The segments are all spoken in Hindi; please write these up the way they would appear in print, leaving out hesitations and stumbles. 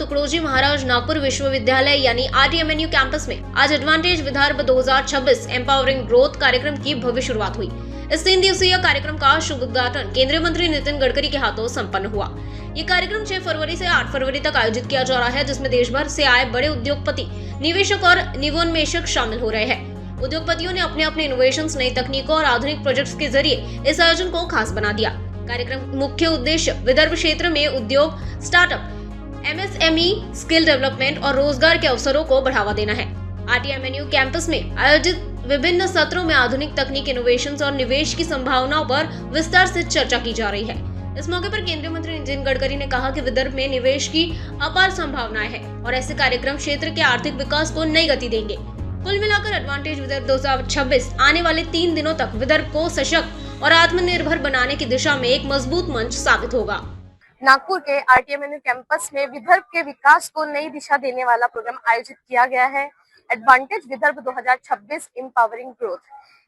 तुकडोजी महाराज नागपुर विश्वविद्यालय यानी RTMNU कैंपस में आज एडवांटेज विदर्भ 2026 एम्पावरिंग ग्रोथ कार्यक्रम की भव्य शुरुआत हुई। इस 3 दिवसीय कार्यक्रम का शुभ उद्घाटन केंद्रीय मंत्री नितिन गडकरी के हाथों संपन्न हुआ। ये कार्यक्रम 6 फरवरी से 8 फरवरी तक आयोजित किया जा रहा है, जिसमें देश भर से आए बड़े उद्योगपति, निवेशक और नवोन्मेषक शामिल हो रहे हैं। उद्योगपतियों ने अपने अपने इनोवेशंस, नई तकनीकों और आधुनिक प्रोजेक्ट्स के जरिए इस आयोजन को खास बना दिया। कार्यक्रम मुख्य उद्देश्य विदर्भ क्षेत्र में उद्योग, स्टार्टअप, MSME, स्किल डेवलपमेंट और रोजगार के अवसरों को बढ़ावा देना है। RTMNU कैंपस में आयोजित विभिन्न सत्रों में आधुनिक तकनीक, इनोवेशंस और निवेश की संभावनाओं पर विस्तार से चर्चा की जा रही है। इस मौके पर केंद्रीय मंत्री नितिन गडकरी ने कहा कि विदर्भ में निवेश की अपार संभावनाएं हैं और ऐसे कार्यक्रम क्षेत्र के आर्थिक विकास को नई गति देंगे। कुल मिलाकर एडवांटेज विदर्भ 2026 आने वाले 3 दिनों तक विदर्भ को सशक्त और आत्मनिर्भर बनाने की दिशा में एक मजबूत मंच साबित होगा। नागपुर के RTMNU कैंपस में विदर्भ के विकास को नई दिशा देने वाला प्रोग्राम आयोजित किया गया है, एडवांटेज विदर्भ 2026 एम्पावरिंग ग्रोथ।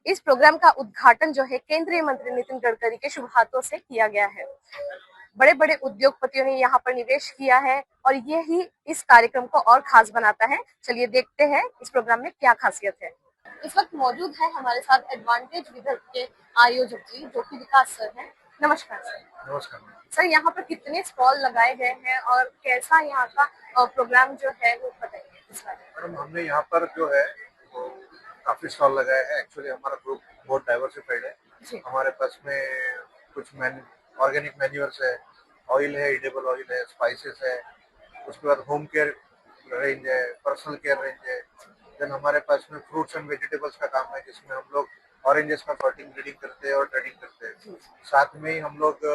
इस प्रोग्राम का उद्घाटन जो है केंद्रीय मंत्री नितिन गडकरी के शुभ हाथों से किया गया है। बड़े बड़े उद्योगपतियों ने यहाँ पर निवेश किया है और यही इस कार्यक्रम को और खास बनाता है। चलिए देखते हैं इस प्रोग्राम में क्या खासियत है। इस वक्त मौजूद है हमारे साथ एडवांटेज विदर्भ के आयोजक जी, जो कि विकास सर हैं। नमस्कार सर। नमस्कार सर, यहाँ पर कितने स्टॉल लगाए गए हैं और कैसा यहाँ का प्रोग्राम जो है वो बताइए इस बारे में। मैडम, हमने यहाँ पर जो है वो काफी स्टॉल लगाए हैं। एक्चुअली हमारा ग्रुप बहुत डाइवर्सिफाइड है। हमारे पास में कुछ ऑर्गेनिक मैन्यूअर्स है, ऑयल है, एडिबल ऑयल है, स्पाइसेस है, उसके बाद होम केयर रेंज है, पर्सनल केयर रेंज है। देन हमारे पास में फ्रूट्स एंड वेजिटेबल्स का काम है, जिसमें हम लोग ऑरेंजेस का सॉर्टिंग, ब्रीडिंग करते हैं और ट्रेडिंग करते हैं। साथ में ही हम लोग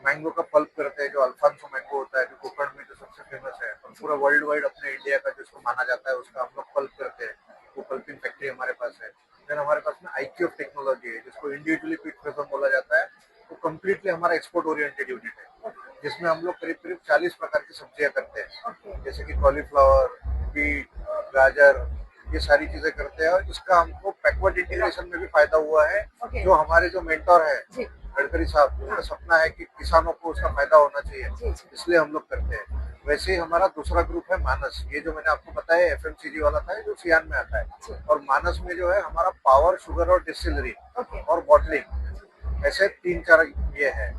मैंगो का पल्प करते हैं, जो अल्फांसो मैंगो होता है, जो कोकण में जो सबसे फेमस है और पूरा वर्ल्ड वाइड अपने इंडिया का जिसको माना जाता है, उसका हम लोग पल्प करते हैं। वो पल्पिंग फैक्ट्री हमारे पास है। देन हमारे पास में IQF टेक्नोलॉजी है, जिसको इंडिविजुअली पिक प्रिज्म बोला जाता है। वो कम्प्लीटली हमारा एक्सपोर्ट ओरिएंटेड यूनिट है, जिसमें हम लोग करीब करीब 40 प्रकार की सब्जियां करते हैं, जैसे कि कॉलीफ्लावर, बीट, गाजर, ये सारी चीजें करते हैं। और इसका हमको बैकवर्ड इंटीग्रेशन में भी फायदा हुआ है। जो हमारे जो मेंटोर है गडकरी साहब, उनका सपना है कि किसानों को उसका फायदा होना चाहिए, इसलिए हम लोग करते हैं। वैसे ही हमारा दूसरा ग्रुप है मानस। ये जो मैंने आपको बताया FMCG वाला था, जो सियान में आता है। और मानस में जो है हमारा पावर, शुगर और डिस्टिलरी और बॉटलिंग, ऐसे 3-4 ये है।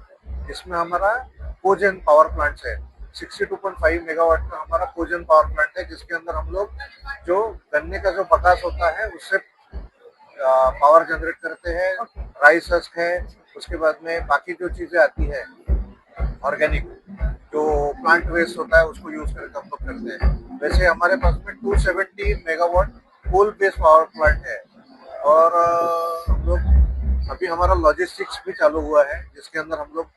इसमें हमारा कोजन पावर प्लांट है, 62.5 मेगावाट का हमारा कोजन पावर प्लांट है, जिसके अंदर हम लोग जो गन्ने का जो बकास होता है उससे पावर जनरेट करते हैं। राइस हस्क है, उसके बाद में बाकी जो चीजें आती है ऑर्गेनिक, जो प्लांट वेस्ट होता है, उसको यूज करके हम लोग करते हैं। वैसे हमारे पास में 270 megawatt coal based power plant है। और हम लोग अभी हमारा लॉजिस्टिक्स भी चालू हुआ है, जिसके अंदर हम लोग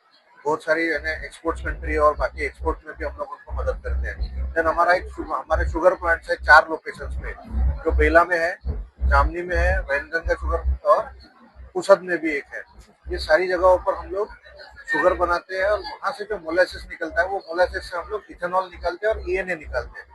बहुत सारी एक्सपोर्ट्स कंट्री और बाकी एक्सपोर्ट में भी हम लोग उनको मदद करते हैं। देन हमारे शुगर प्लांट्स है 4 लोकेशंस पे, जो बेला में है, जामनी में है, वैनगंगा शुगर और पुसद में भी एक है। ये सारी जगहों पर हम लोग शुगर बनाते हैं और वहाँ से जो मोलासिस निकलता है, वो मोलासिस से हम लोग इथेनॉल निकालते हैं और ENA निकालते हैं,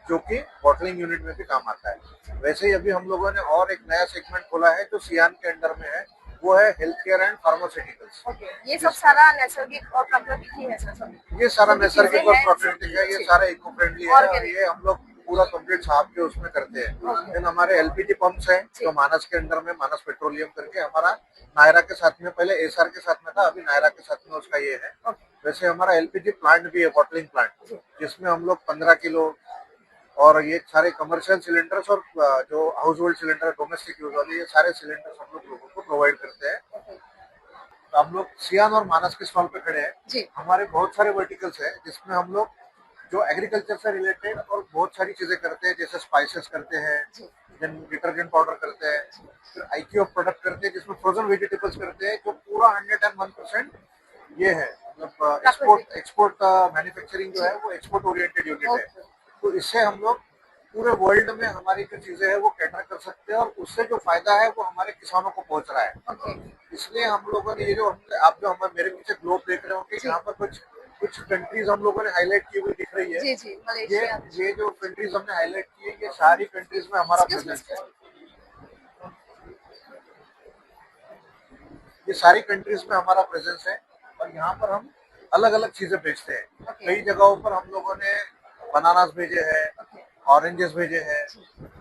जो कि बॉटलिंग यूनिट में भी काम आता है। वैसे ही अभी हम लोगों ने और एक नया सेगमेंट खोला है, जो सियान के अंडर में है, वो है हेल्थ केयर एंड फार्मास्यूटिकल्स। ये सब सारा नैसर्गिक और प्राकृतिक ही है सर? ये सारा नैसर्गिक और प्राकृतिक है, ये सारा इको फ्रेंडली है और ये हम लोग पूरा कंप्लीट साफ के उसमें करते हैं। देन हमारे LPG पंप्स हैं, जो मानस के अंडर में, मानस पेट्रोलियम करके हमारा नायरा के साथ में, पहले SR के साथ में था, अभी नायरा के साथ में उसका ये है। वैसे हमारा LPG प्लांट भी है, बॉटलिंग प्लांट, जिसमें हम लोग 15 किलो और ये सारे कमर्शियल सिलेंडर्स और जो house hold cylinder, domestic use वाले, ये सारे सिलेंडर्स हम लोग लोगों को प्रोवाइड करते हैं। तो हम लोग सियान और मानस के स्टॉल पे खड़े हैं। हमारे बहुत सारे वर्टिकल्स हैं, जिसमें हम लोग जो एग्रीकल्चर से रिलेटेड और बहुत सारी चीजें करते हैं, जैसे स्पाइसेस करते हैं, देन डिटर्जेंट पाउडर करते हैं, फिर IQF प्रोडक्ट करते हैं, जिसमें फ्रोजन वेजिटेबल्स करते हैं, जो पूरा 101% ये है। मतलब एक्सपोर्ट मैन्युफैक्चरिंग जो है वो एक्सपोर्ट ओरिएंटेड यूनिट है। तो इससे हम लोग पूरे वर्ल्ड में हमारी जो चीजें हैं वो कैटर कर सकते हैं, और उससे जो फायदा है वो हमारे किसानों को पहुंच रहा है। इसलिए हम लोगों ने ये जो आप जो हमारे मेरे पीछे ग्लोब देख रहे हो कि यहाँ पर कुछ कंट्रीज हम लोगों ने हाईलाइट की हुई दिख रही है। ये जो कंट्रीज हमने हाईलाइट की है, ये सारी कंट्रीज में हमारा प्रेजेंस है। ये सारी कंट्रीज में हमारा प्रेजेंस है और यहाँ पर हम अलग अलग चीजें बेचते हैं। कई जगहों पर हम लोगों बनानास भेजे हैं, ऑरेंजेस भेजे हैं।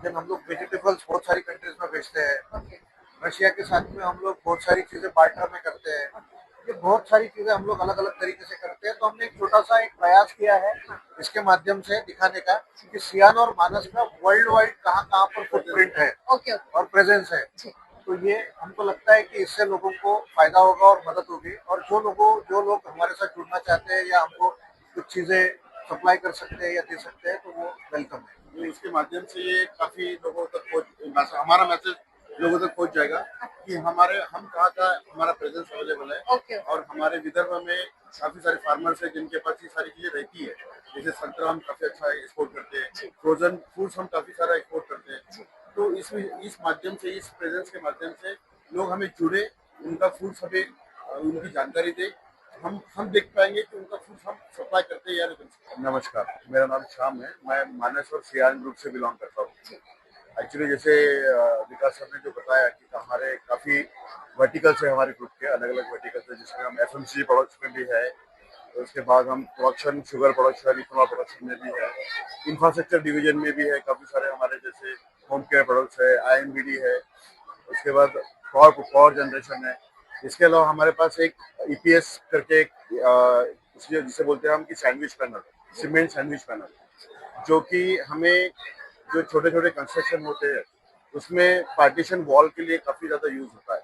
देन हम लोग वेजिटेबल्स बहुत सारी कंट्रीज में भेजते हैं। रशिया के साथ में हम लोग बहुत सारी चीजें बार्टर में करते हैं। ये बहुत सारी चीजें हम लोग अलग अलग तरीके से करते हैं। तो हमने एक छोटा सा एक प्रयास किया है इसके माध्यम से दिखाने का कि सियान और मानस में वर्ल्ड वाइड कहाँ कहाँ पर फुटप्रिंट है और प्रेजेंस है। तो ये हमको लगता है कि इससे लोगों को फायदा होगा और मदद होगी। और जो लोग हमारे साथ जुड़ना चाहते हैं या हमको कुछ चीजें सप्लाई कर सकते हैं या दे सकते हैं तो वो वेलकम है। तो इसके माध्यम से ये काफी लोगों तक पहुंच, हमारा मैसेज लोगों तक पहुंच जाएगा कि हम कहाँ का हमारा प्रेजेंस अवेलेबल है। और हमारे विदर्भ में काफी सारे फार्मर्स हैं जिनके पास ये सारी चीजें रहती है। जैसे संतरा हम काफी अच्छा एक्सपोर्ट करते हैं, फ्रोजन फूड्स हम काफी सारा एक्सपोर्ट करते हैं। तो इस माध्यम से, इस प्रेजेंस के माध्यम से लोग हमें जुड़े, उनका फूड्स हमें उनकी जानकारी दे, हम देख पाएंगे कि उनका फूड हम सप्लाई करते हैं या नहीं। नमस्कार, मेरा नाम श्याम है। मैं मानस और सियान ग्रुप से बिलोंग करता हूँ। एक्चुअली जैसे विकास सर ने जो बताया कि हमारे काफी वर्टिकल्स है हमारे ग्रुप के, अलग अलग वर्टिकल्स है जिसमें हम एफएमसीजी प्रोडक्ट्स में भी है। तो उसके बाद हम production, sugar production, ethanol production में भी है। इंफ्रास्ट्रक्चर डिवीजन में भी है काफी सारे हमारे, जैसे होम केयर प्रोडक्ट्स है, आईएमबीडी है। उसके बाद पावर जनरेशन है। इसके अलावा हमारे पास एक ईपीएस करके जिसे बोलते हैं हम कि sandwich panel, cement sandwich panel, जो कि हमें जो छोटे छोटे कंस्ट्रक्शन होते हैं उसमें पार्टीशन वॉल के लिए काफी ज्यादा यूज होता है।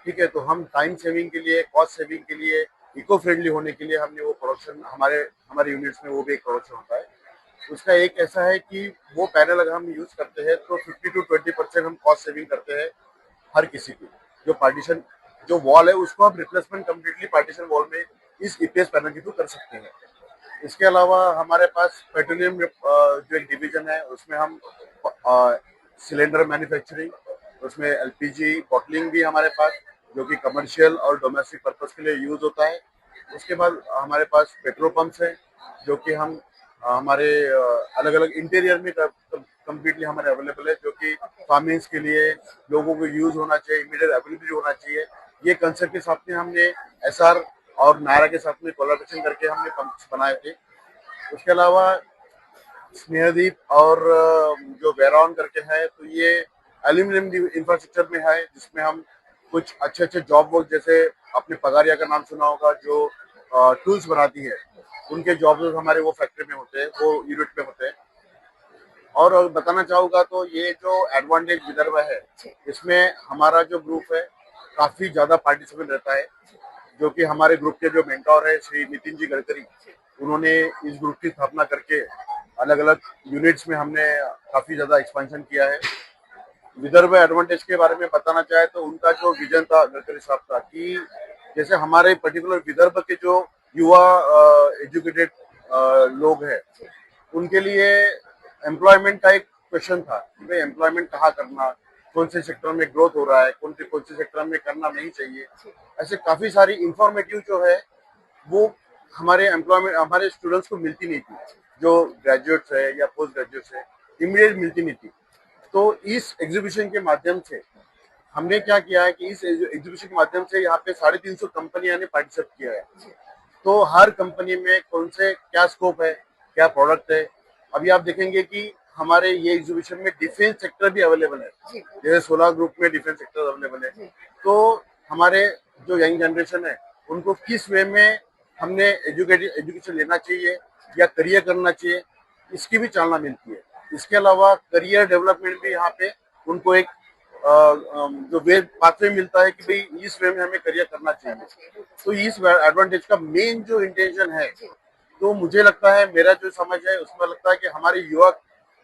ठीक है, तो हम टाइम सेविंग के लिए, कॉस्ट सेविंग के लिए, इको फ्रेंडली होने के लिए हमने वो प्रोडक्शन हमारे यूनिट्स में वो भी एक प्रोडक्शन होता है। उसका एक ऐसा है कि वो पैनल अगर हम यूज करते हैं तो 50 to 20% हम कॉस्ट सेविंग करते हैं हर किसी की। जो पार्टीशन जो वॉल है उसको हम रिप्लेसमेंट कम्प्लीटली पार्टीशन वॉल में इस ईपीएस पैनल के थ्रू कर सकते हैं। इसके अलावा हमारे पास पेट्रोलियम जो एक डिवीजन है उसमें हम सिलेंडर मैन्युफैक्चरिंग, उसमें एलपीजी बॉटलिंग भी हमारे पास, जो कि कमर्शियल और डोमेस्टिक पर्पस के लिए यूज होता है। उसके बाद हमारे पास पेट्रोल पंप्स हैं जो कि हम हमारे अलग अलग इंटीरियर में कम्प्लीटली हमारे अवेलेबल है, जो कि फार्मिंग्स के लिए लोगों को यूज होना चाहिए, इमीडिएट अवेलेबिलिटी होना चाहिए। ये कंसेप्ट के साथ में हमने एसआर और नायरा के साथ में कोलैबोरेशन करके हमने पंप्स बनाए थे। उसके अलावा स्नेहदीप और जो वेरॉन करके है, तो ये एल्यूमिनियम इंफ्रास्ट्रक्चर में है जिसमें हम कुछ अच्छे अच्छे जॉब वर्क, जैसे आपने पगारिया का नाम सुना होगा, जो टूल्स बनाती है, उनके जॉब हमारे वो फैक्ट्री में होते हैं, वो यूनिट में होते हैं। और बताना चाहूंगा तो ये जो एडवांटेज विदर्भ है इसमें हमारा जो ग्रुप है काफी ज्यादा पार्टिसिपेट रहता है, जो कि हमारे ग्रुप के जो मेंटोर है श्री नितिन जी गडकरी, उन्होंने इस ग्रुप की स्थापना करके अलग अलग यूनिट्स में हमने काफी ज्यादा एक्सपेंशन किया है। विदर्भ एडवांटेज के बारे में बताना चाहे तो उनका जो विजन था गडकरी साहब का, कि जैसे हमारे पर्टिकुलर विदर्भ के जो युवा एजुकेटेड लोग हैं उनके लिए एम्प्लॉयमेंट का एक क्वेश्चन था कि भाई एम्प्लॉयमेंट कहाँ करना, कौन से सेक्टर में ग्रोथ हो रहा है, कौन से सेक्टर में करना नहीं चाहिए। ऐसे काफी सारी इंफॉर्मेटिव जो है वो हमारे स्टूडेंट्स को मिलती नहीं थी, जो ग्रेजुएट्स है या पोस्ट ग्रेजुएट्स है, इमीडिएट मिलती नहीं थी। तो इस एग्जीबिशन के माध्यम से हमने क्या किया है कि इस एग्जीबिशन के माध्यम से यहाँ पे 350 कंपनियां ने पार्टिसिपेट किया है। तो हर कंपनी में कौन से क्या स्कोप है, क्या प्रोडक्ट है। अभी आप देखेंगे कि हमारे ये एग्जीबिशन में डिफेंस सेक्टर भी अवेलेबल है, जैसे 16 ग्रुप में डिफेंस सेक्टर अवेलेबल है। तो हमारे जो यंग जनरेशन है उनको किस वे में हमने एजुकेशन लेना चाहिए या करियर करना चाहिए, इसकी भी चालना मिलती है। इसके अलावा करियर डेवलपमेंट भी यहाँ पे उनको एक जो वे पाथवे मिलता है कि भाई इस वे में हमें करियर करना चाहिए। तो इस एडवांटेज का मेन जो इंटेंशन है, तो मुझे लगता है, मेरा जो समझ है उसमें लगता है कि हमारे युवा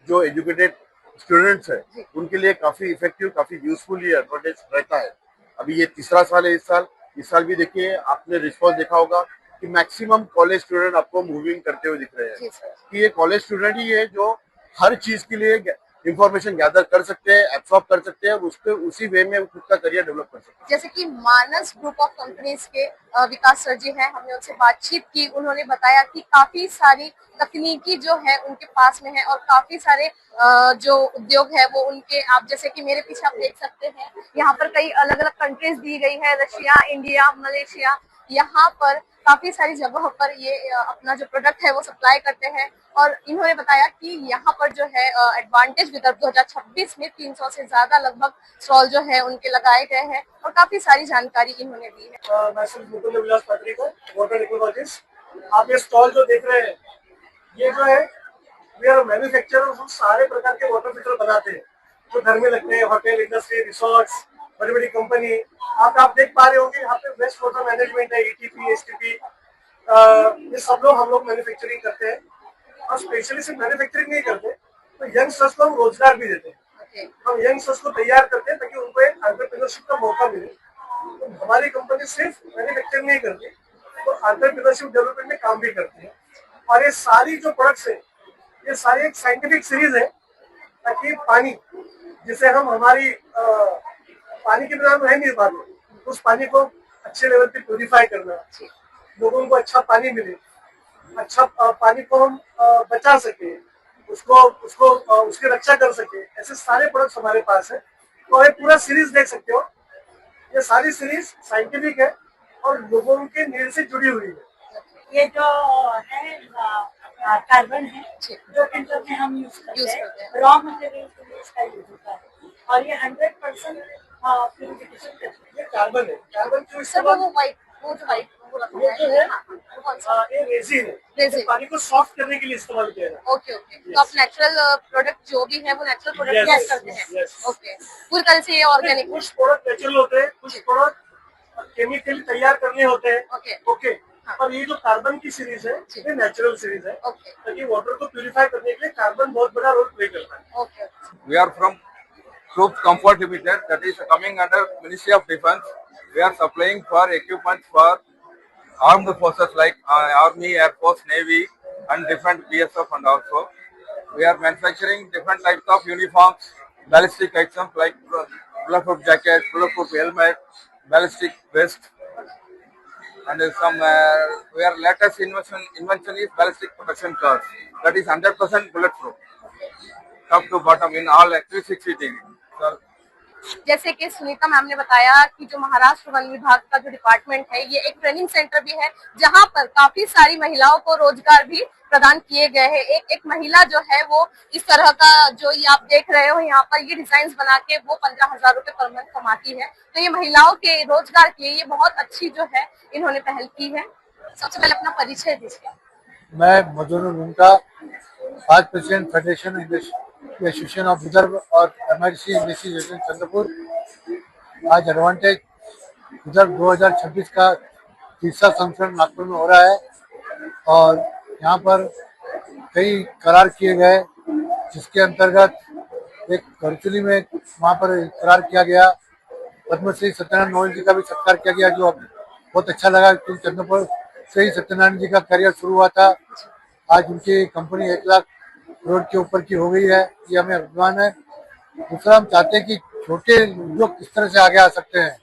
जो एजुकेटेड स्टूडेंट्स है उनके लिए काफी इफेक्टिव, काफी यूजफुल ये एडवांटेज रहता है। अभी ये तीसरा साल है इस साल भी देखिए आपने रिस्पॉन्स देखा होगा कि मैक्सिमम कॉलेज स्टूडेंट आपको मूविंग करते हुए दिख रहे हैं। कि ये कॉलेज स्टूडेंट ही है जो हर चीज के लिए इंफॉर्मेशन गैदर कर सकते हैं, एब्सॉर्ब कर सकते हैं, उसके उसी वे में खुद का करियर डेवलप कर सकते हैं। जैसे कि मानस ग्रुप ऑफ कंपनीज के विकास सर जी हैं, हमने उनसे बातचीत की। उन्होंने बताया कि काफी सारी तकनीकी जो है उनके पास में है और काफी सारे जो उद्योग है वो उनके, आप जैसे कि मेरे पीछे आप देख सकते हैं यहाँ पर कई अलग अलग कंट्रीज दी गई है, रशिया, इंडिया, मलेशिया, यहाँ पर काफी सारी जगहों पर ये अपना जो प्रोडक्ट है वो सप्लाई करते हैं। और इन्होंने बताया कि यहाँ पर जो है एडवांटेज विदर्भ 2026 में 300 से ज्यादा लगभग स्टॉल जो है उनके लगाए गए हैं और काफी सारी जानकारी इन्होंने दी है। मैं श्री मुकुंद विलास पत्रिका, वाटर टेक्नोलॉजिस्ट। आप ये स्टॉल जो देख रहे हैं, ये जो है वी आर मैन्युफैक्चरर, हम सारे प्रकार के वाटर फिल्टर बनाते हैं जो घर में लगते हैं, होटल, इंडस्ट्री, रिसोर्ट्स, बड़ी बड़ी कंपनी। आप देख पा रहे होंगे यहाँ पे वेस्ट वाटर मैनेजमेंट है, ETP, STP, ये सब लोग हम लोग मैन्युफैक्चरिंग करते हैं। और स्पेशली सिर्फ मैन्युफैक्चरिंग नहीं करते, तो यंगस्टर्स को हम रोजगार भी देते हैं। हम यंगस्टर्स को तैयार करते हैं ताकि उनको एक एंटरप्रेन्योरशिप का मौका मिले। तो हमारी कंपनी सिर्फ मैन्युफैक्चरिंग नहीं करती, तो एंटरप्रेन्योरशिप डेवलपमेंट में काम भी करती है। और ये सारी जो प्रोडक्ट्स है, ये सारी एक साइंटिफिक सीरीज है, ताकि पानी जिसे हम हमारी पानी के बिना हम रह नहीं पाते, उस पानी को अच्छे लेवल पे प्यूरिफाई करना, लोगों को अच्छा पानी मिले, अच्छा पानी को हम बचा सके, उसकी रक्षा कर सके, ऐसे सारे प्रोडक्ट्स हमारे पास है। तो ये पूरा सीरीज देख सकते हो, ये सारी सीरीज साइंटिफिक है और लोगों के नीड से जुड़ी हुई है। ये जो है कार्बन है जो फिल्टर में हम यूज करते हैं, रॉ मटेरियल के लिए इसका यूज होता है और ये 100% प्यूरिफिकेशन करता है। ये कार्बन है, कार्बन जो सर वो वाइट, वो जो वाइट ये जो है ये रेजिन है, रेजिन। पानी को सॉफ्ट करने के लिए इस्तेमाल किया जाता है। ओके ओके, तो आप नेचुरल प्रोडक्ट जो भी है वो नेचुरल प्रोडक्ट Yes, यूज करते हैं। yes. ओके, पूरी तरह से ये ऑर्गेनिक। कुछ प्रोडक्ट नेचुरल होते हैं, कुछ प्रोडक्ट केमिकल तैयार करने होते हैं। ओके ओके, और ये जो कार्बन की सीरीज है ये नेचुरल सीरीज है, ओके ताकि वाटर को प्यूरिफाई करने के लिए कार्बन बहुत बड़ा रोल प्ले करता है। Okay. We are from Group Comfort Limited, that is coming under Ministry of Defence. We are supplying for equipment for armed forces like Army, Air Force, Navy and different BSF, and also we are manufacturing different types of uniforms, ballistic items like bulletproof jacket, bulletproof helmet, ballistic vest, and some our latest invention is ballistic protection cars, that is 100% bulletproof, top to bottom in all 360 degree. So, जैसे कि सुनीता मैम ने बताया कि जो महाराष्ट्र वन विभाग का जो डिपार्टमेंट है, ये एक ट्रेनिंग सेंटर भी है जहां पर काफी सारी महिलाओं को रोजगार भी प्रदान किए गए हैं। एक महिला जो है वो इस तरह का जो ये आप देख रहे हो यहाँ पर ये डिजाइन बना के वो 15,000 रुपए पर मंथ कमाती है। तो ये महिलाओं के रोजगार के लिए ये बहुत अच्छी जो है इन्होंने पहल की है। सबसे पहले अपना परिचय दीजिए। मैं मधुर गुंटा, आज president federation association of Vidarbha और MIDC एसोसिएशन चंद्रपुर। आज एडवांटेज विदर्भ 2026 का तीसरा संस्करण नागपुर में हो रहा है और यहाँ पर कई करार किए गए, जिसके अंतर्गत एक गढ़चिली में वहाँ पर करार किया गया। पद्मश्री सत्यनारायण नोएल जी का भी सत्कार किया गया, जो बहुत अच्छा लगा क्योंकि चंद्रपुर से ही सत्यनारायण जी का करियर शुरू हुआ था। आज उनकी कंपनी 1 लाख करोड़ के ऊपर की हो गई है, ये हमें अभिमान है। दूसरा, हम चाहते हैं कि छोटे उद्योग किस तरह से आगे आ सकते हैं,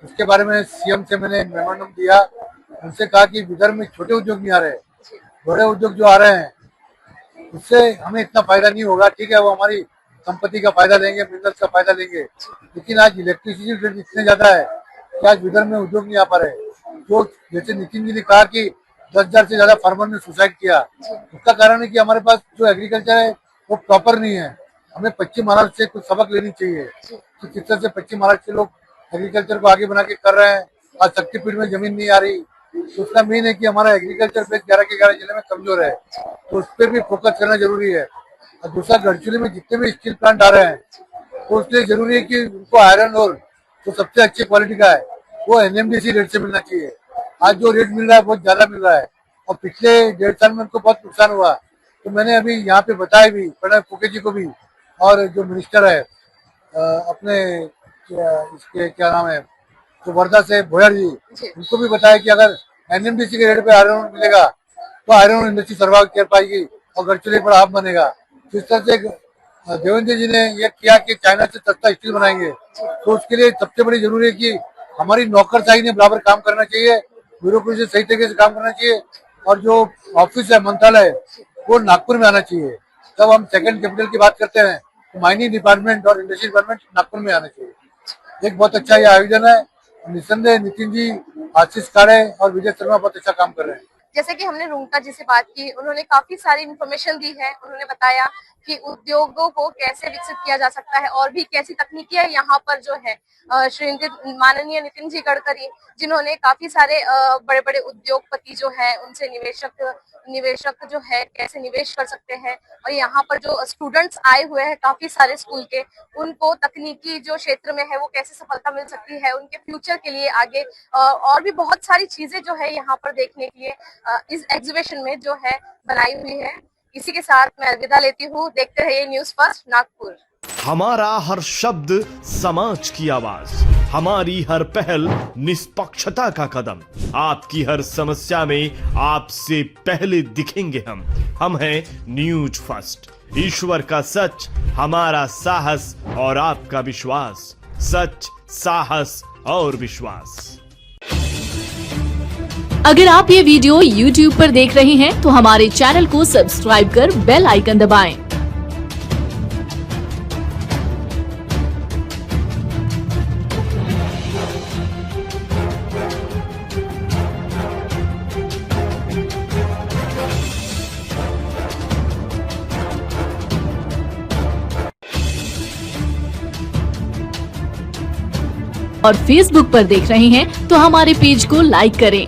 उसके बारे में CM से मैंने मेमोरेंडम दिया। उनसे कहा कि विदर्भ में छोटे उद्योग नहीं आ रहे, बड़े उद्योग जो आ रहे हैं उससे हमें इतना फायदा नहीं होगा। ठीक है, वो हमारी संपत्ति का फायदा लेंगे, मिनरल्स का फायदा लेंगे, लेकिन आज इलेक्ट्रिसिटी रेट इतने ज्यादा है कि आज विदर्भ में उद्योग नहीं आ पा रहे। जो जैसे नितिन जी ने कहा कि 10,000 से ज्यादा फार्मर ने सुसाइड किया, उसका कारण है कि हमारे पास जो एग्रीकल्चर है वो प्रॉपर नहीं है। हमें पश्चिम महाराष्ट्र से कुछ सबक लेनी चाहिए कि किस तरह से पश्चिम महाराष्ट्र के लोग एग्रीकल्चर को आगे बना के कर रहे हैं। आज शक्तिपीठ में जमीन नहीं आ रही, तो उसका मेन है कि हमारा एग्रीकल्चर बेस 11 के 11 जिले में कमजोर है, तो उस पर भी फोकस करना जरूरी है। और दूसरा, गढ़चिली में जितने भी स्टील प्लांट आ रहे हैं तो उसलिए जरूरी है कि उनको आयरन और जो सबसे अच्छी क्वालिटी का है वो NMDC रेट से मिलना चाहिए। आज जो रेट मिल रहा है बहुत ज्यादा मिल रहा है और पिछले 1.5 साल में उनको बहुत नुकसान हुआ। तो मैंने अभी यहाँ पे बताया भी प्रणब फुके जी को भी, और जो मिनिस्टर है अपने इसके क्या नाम है, तो वर्धा से भोयर जी, उनको भी बताया कि अगर NMDC के रेट पे आयरन मिलेगा तो आयरन इंडस्ट्री सर्वाइव कर पाएगी और गढ़चिली पर हाफ बनेगा। तो इस तरह से देवेंद्र जी ने ये किया कि चाइना से सस्ता स्टील बनाएंगे, तो उसके लिए सबसे बड़ी जरूरी है कि हमारी नौकरशाही ने बराबर काम करना चाहिए, ब्यूरोक्रेसी सही तरीके से काम करना चाहिए, और जो ऑफिस है, मंत्रालय, वो नागपुर में आना चाहिए। तब हम सेकंड कैपिटल की बात करते हैं तो माइनिंग डिपार्टमेंट और इंडस्ट्री डिपार्टमेंट नागपुर में आना चाहिए। एक बहुत अच्छा ये आयोजन है निसंदेह नितिन जी, आशीष काड़े और विजय शर्मा बहुत अच्छा काम कर रहे हैं। जैसे कि हमने रुंगटा जी से बात की, उन्होंने काफी सारी इंफॉर्मेशन दी है। उन्होंने बताया कि उद्योगों को कैसे विकसित किया जा सकता है और भी कैसी तकनीकियां यहाँ पर जो है श्री माननीय नितिन जी गडकरी, जिन्होंने काफी सारे बड़े बड़े उद्योगपति जो है उनसे निवेशक जो है कैसे निवेश कर सकते हैं, और यहाँ पर जो स्टूडेंट्स आए हुए हैं काफी सारे स्कूल के, उनको तकनीकी जो क्षेत्र में है वो कैसे सफलता मिल सकती है उनके फ्यूचर के लिए आगे, और भी बहुत सारी चीजें जो है यहाँ पर देखने के लिए इस एग्जीबिशन में जो है बनाई हुई है। इसी के साथ मैं अलविदा लेती हूँ। देखते रहिए न्यूज़ फर्स्ट नागपुर। हमारा हर शब्द समाज की आवाज, हमारी हर पहल निष्पक्षता का कदम, आपकी हर समस्या में आपसे पहले दिखेंगे हम हैं न्यूज फर्स्ट। ईश्वर का सच, हमारा साहस और आपका विश्वास। सच, साहस और विश्वास। अगर आप ये वीडियो YouTube पर देख रहे हैं तो हमारे चैनल को सब्सक्राइब कर बेल आइकन दबाएं। और Facebook पर देख रहे हैं तो हमारे पेज को लाइक करें